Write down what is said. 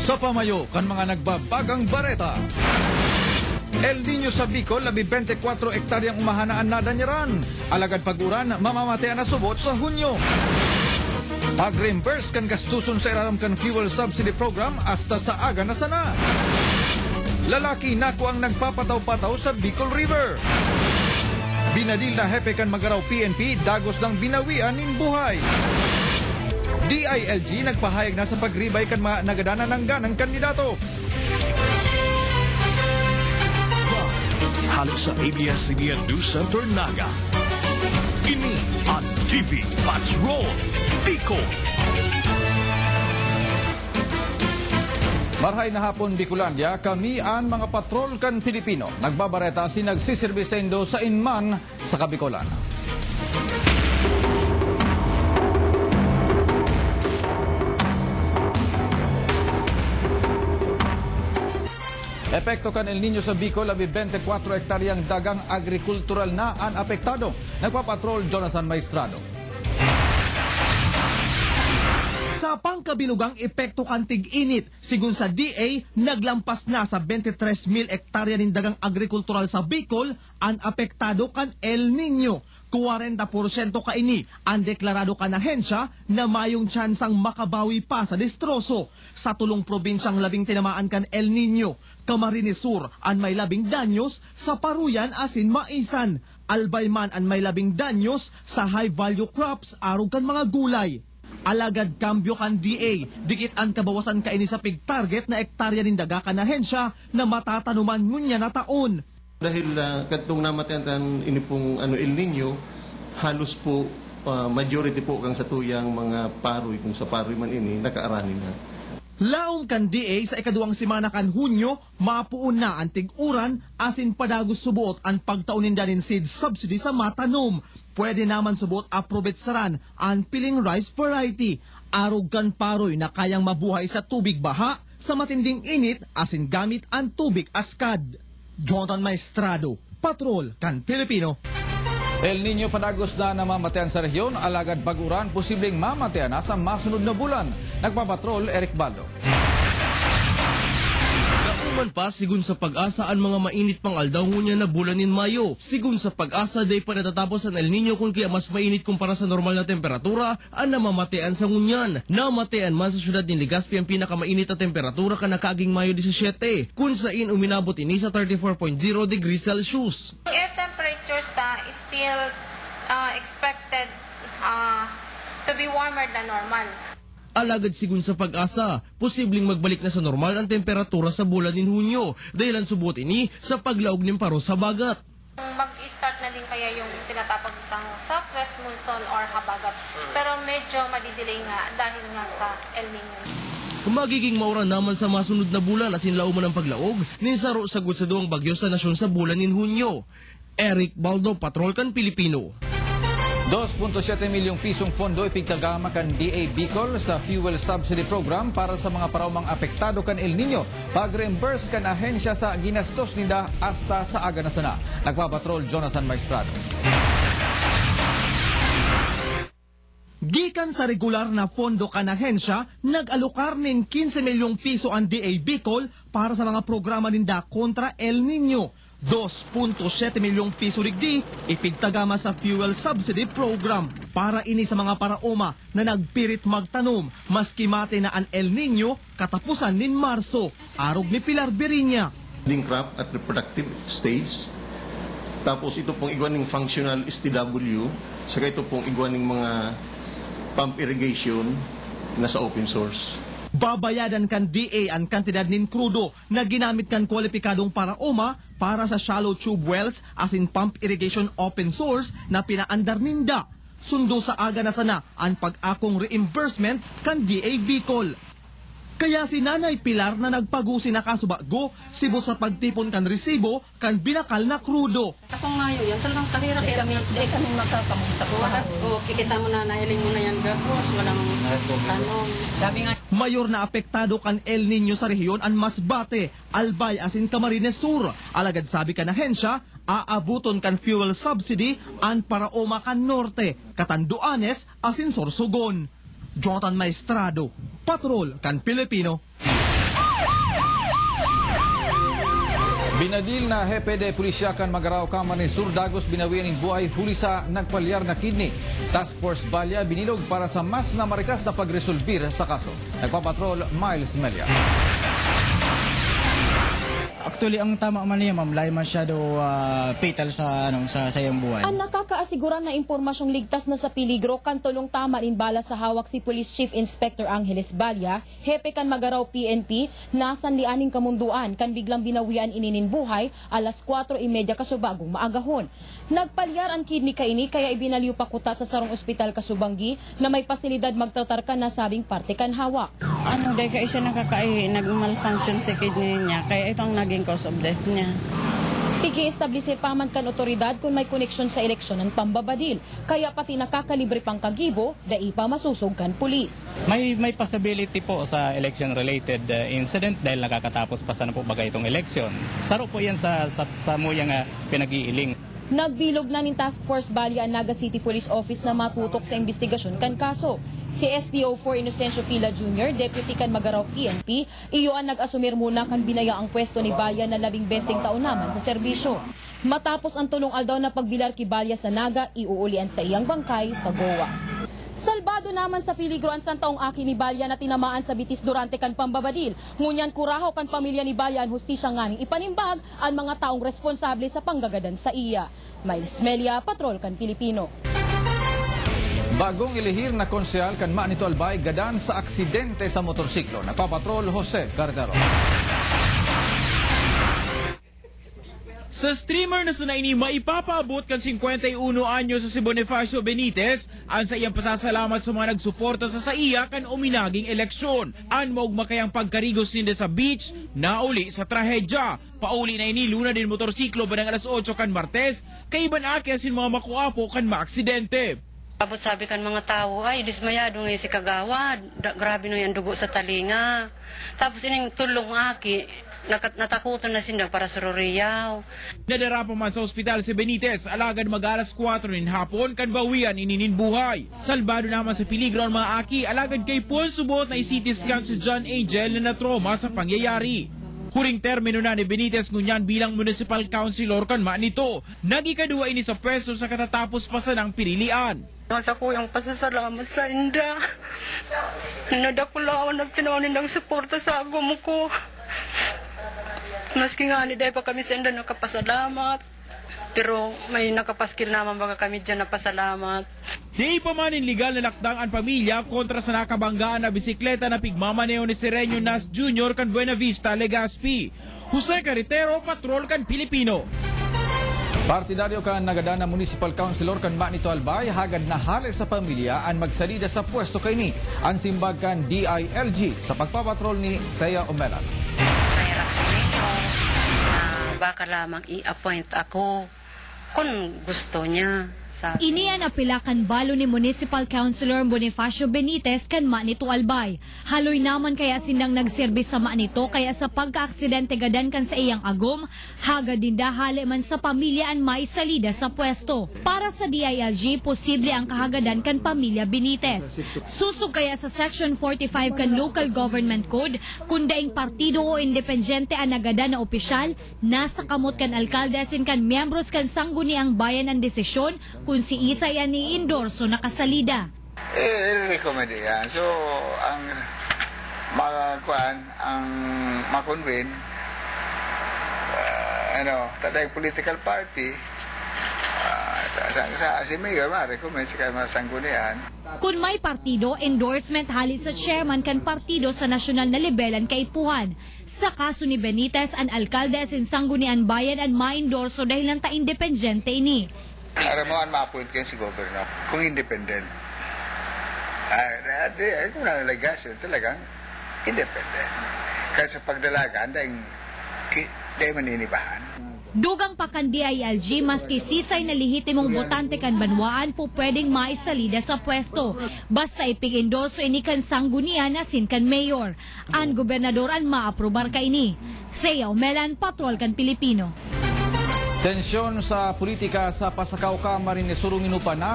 Sa pamayo kan mga nagbabagang bareta. El Nino sa Bicol, 24 ektaryang umahanaan na danyaran. Alagad paguran, mamamatean na subot sa Hunyo. Pag-reimburse kan gastuson sa iraram kan fuel subsidy program hasta sa aga na sana. Lalaki nako ang nagpapataw-pataw sa Bicol River. Binadil na hepe kan magaraw PNP, dagos ng binawian nin buhay. DILG nagpahayag na sa pagribay kan mga nagadana ng ganang kandidato. Halo sa ABS-CBN News Center Naga. Ini ang TV Patrol Bicol. Marhay na hapon Bicolandia, kami ang mga patrol kan Pilipino. Nagbabareta si nagsisirbisendo sa Inman sa Kabikolan. Epekto kan El Nino sa Bicol, 24 ektaryang dagang agrikultural na ang apektado. Nagpapatrol Jonathan Maestrado. Sa pangkabinugang epekto kan tig-init, sigun sa DA, naglampas na sa 23,000 ektarya ng dagang agrikultural sa Bicol ang apektado kan El Nino. 40% kaini ang deklarado kan ahensya na mayong tsansang makabawi pa sa distroso. Sa tulong probinsyang labing tinamaan kan El Nino, Camarines Sur ang may labing danyos, sa Paruyan asin maisan. Albayman ang may labing danyos sa high value crops arog kan mga gulay. Alagad kambyo kan DA, dikit ang kabawasan kaini sa pig target na ektarya ng daga kan ahensya na matatanuman ngunya na taon. Dahil katong namatayan ini pong El Nino, halos po majority po kang sa tuyang mga paroy, kung sa paroy man ini nakaaranin na. Laom kan DA sa ikaduwang simana kan Hunyo, mapuon na ang tig-uran asin padagos subuot ang pagtaunin danin seed subsidy sa matanom. Pwede naman subuot aprobet saran ang piling rice variety. Arog kan paroy na kayang mabuhay sa tubig baha, sa matinding init asin gamit ang tubig askad. Jonathan Maestrado, Patrol kan Pilipino. El Nino padagos na namamatean sa rehiyon, alagad baguran posibleng mamatean na sa masunod na bulan. Nagpapatrol Eric Baldo. Nauman pa sigun sa pag-asa ang mga mainit pang aldaw ngunya na bulanin Mayo. Sigun sa pag-asa day pa natatapos ang El Nino kung kaya mas mainit kumpara sa normal na temperatura ang namamatean sa ngunyan. Namatean man sa syudad ni Legazpi ang pinakamainit na temperatura ka nakaging Mayo 17, kung saan uminabot ini sa 34.0 degrees Celsius. Air temperatures is still expected to be warmer than normal. Alagad sigun sa pag-asa, posibleng magbalik na sa normal ang temperatura sa bulan nin Hunyo dahil ang subot ini sa paglaog ng paro sa bagat. Mag-start na din kaya yung tinatapag ng southwest monsoon or habagat, pero medyo madidelay nga dahil nga sa El Nino. Magiging mauran naman sa masunod na bulan asin lauman ang paglaog nin saro sagot sa duwang bagyo sa nasyon sa bulan nin Hunyo. Eric Baldo, Patrol kan Pilipino. 2.7 milyong pisong fondo ipigtagama kan DA Bicol sa fuel subsidy program para sa mga paraumang apektado kan El Nino. Pag-reimburse kan ahensya sa ginastos nila hasta sa aga na sana. Nagpapatrol Jonathan Maestrado. Gikan sa regular na pondo kan ahensya, nag-alokar nin 15 milyong piso ang DA Bicol para sa mga programa ninda kontra El Nino. 2.7 milyong piso rigdi ipigtagama sa fuel subsidy program para ini sa mga paraoma na nagpirit magtanom maski mate na ang El Nino katapusan nin Marso. Arog ni Pilar Berinya. Crop at reproductive stage. Tapos ito pong igwaning functional STW, saka ito pong igwaning mga pump irrigation na sa open source. Babayadan kan DA ang kantidad nin krudo na ginamit kan kwalipikadong paraoma para sa shallow tube wells asin pump irrigation open source na pinaandar ninda. Sundo sa aga na sana ang pag-akong reimbursement kan DA Bicol. Kaya si Nanay Pilar na nagpagusi na kasubago, sibo sa pagtipon kan resibo kan binakal na krudo. Ako ngayon, yan talagang kahirap kami magkakamunta. O, kikita mo na, nahiling mo na yan gapos, walang tanong. Sabi nga, Mayor na apektado kan El Nino sa rehiyon ang Masbate, Albay asin Camarines Sur. Alagad sabi kan ahensya, aabuton kan fuel subsidy ang paraoma kan Norte, Catanduanes asin Sorsogon. Jonathan Maestrado, Patrol kan Pilipino. Binadil na hepe de pulisyakan Magaraw Kamar ni Surdagos binawian ng buhay huli sa nagpalyar na kidney. Task Force Balya binilog para sa mas na marikas na pagresolbir sa kaso. Nagpapatrol Miles Melia. Actually, ang tama man niya, ma'am, lahi masyado fatal sa iyong buhay. Ang nakakaasiguran na impormasyong ligtas na sa peligro kan tulong tama rin bala sa hawak si Police Chief Inspector Angeles Balya, hepe kan Magaraw PNP, nasan lianing kamunduan kan biglang binawian ininin buhay alas 4:30 kasubagong maagahon. Nagpalyar ang kidney kaini kaya ibinaliw pa kuta sa sarong ospital Kasubanggi na may pasilidad magtratar kan nasabing parte kan hawak. Ano, dahil ka siya nag-malfunction sa kidney niya, kaya ito ang naging cause of death niya. Pigi-establisir paman kan otoridad kung may koneksyon sa eleksyon ng pambabadil, kaya pati nakakalibre pang kagibo, dai pa masusog kan pulis. May possibility po sa election-related incident dahil nakakatapos pa sana po bagay itong election. Saro po yan sa muyang pinag-iiling. Nagbilog na ni Task Force Balya ang Naga City Police Office na matutok sa investigasyon kan kaso. Si SPO4 Inocencio Pila Jr., Deputy kan Magaraw PNP, iyo ang nag-asumir muna kan binaya ang pwesto ni Balya na 20 taon naman sa serbisyo. Matapos ang tulong aldaw na pagbilar ki Balya sa Naga, iuulian sa iyang bangkay sa Goa. Salbado naman sa peligro ang santaong aki ni Balya na tinamaan sa bitis durante kan pambabadil. Ngunyan kuraho kan pamilya ni Balya ang hustisya nganing ipanimbag ang mga taong responsable sa panggagadan sa iya. Miles Melia, Patrol kan Pilipino. Bagong ilihir na konsehal kan Manito Albay gadan sa aksidente sa motorsiklo. Nagpapatrol Jose Cardero. Sa streamer na sunaini maipapaabot kan 51 anyo sa si Bonifacio Benitez ang sa iyang pasasalamat sa mga nagsuporta sa iya kan uminaging eleksyon. An maugma kayang pagkarigos ninde sa beach na uli sa trahedya. Pauli na ini luna din motorsiklo banang alas 8 kan Martes kay iban aki asin mga makuapo kan maaksidente. Abot sabi kan mga tao, ay dismayado ngayon si Kagawad, grabe na yan dugo sa talinga. Tapos ining tulong aki, natakutan na sinda para sa Roriyaw. Nadara pa man sa ospital si Benitez, alagad mag-alas 4 nin hapon kan bawian ininin buhay. Salbado naman sa peligro ang mga aki, alagad kay Paul subot na i-CT scan si John Angel na natroma sa pangyayari. Huring termino na ni Benitez ngunyan bilang municipal councilor kan Manito. Nagikadua ini sa pwesto sa katatapos pa sa ng pirilian. Sa kuyang pasasalamat sa inda. Nadakulawan at tinawanin ng suporta sa agom ko. Maski nga ni dahil pa kami sa inda nakapasalamat. Pero may nakapaskil naman baga kami dyan na pasalamat. Di pa man legal na lakdang ang pamilya kontra sa nakabanggaan na bisikleta na pigmamaneo ni Sereno Nas Jr. kan Buena Vista, Legazpi. Jose Carretero, Patrol kan Pilipino. Partidaryo kan nagadana Municipal Councilor kan Manito Albay hagad na hali sa pamilya ang magsalida sa pwesto kay ni ang simbag kan DILG sa pagpapatrol ni Thea Omelan. Mahirap sa inyo. Baka lamang i-appoint ako kung gusto niya. Inian apilakan balo ni Municipal Councilor Bonifacio Benitez kan Manito Albay. Haloy naman kaya sinang nagserbis sa Manito kaya sa pagka-aksidente gadan kan sa iyang agom, hagad din dahali man sa pamilya ang may salida sa pwesto. Para sa DILG, posible ang kahagadan kan pamilya Benitez. Susog kaya sa Section 45 kan Local Government Code, kung daing partido o independyente ang nagadan na opisyal, nasa kamot kan alkalde asin kan miyembros kan sangguniang bayan ang desisyon kung si Isa yan i-endorso na kasalida. I-recommend yan. So, ang makonvene, taday political party, si Mayor, ma-recommend sa mga sanggunian. Kung may partido, endorsement hali sa chairman kan partido sa nasyonal na lebelan kaipuhan. Sa kaso ni Benitez, ang alkalde asin sanggunian bayan ang ma-endorso dahil lang ta-independyente ini. Aramuan ma-appoint yan si Governor kung independent. Kung nalalagasyon talagang independent. Kasi sa pagdalagaan, dahil maninibahan. Dugang pa kan DILG, maski sisay na lihitimong botante kan banwaan po pwedeng maisalida sa pwesto. Basta ipig-endorso ini kan sanggunian asin kan mayor. Ang gobernador ang maaprobar ka ini. Thea Omelan, Patrol kan Pilipino. Tensyon sa politika sa Pasakaw Kamar ni Surunginupa na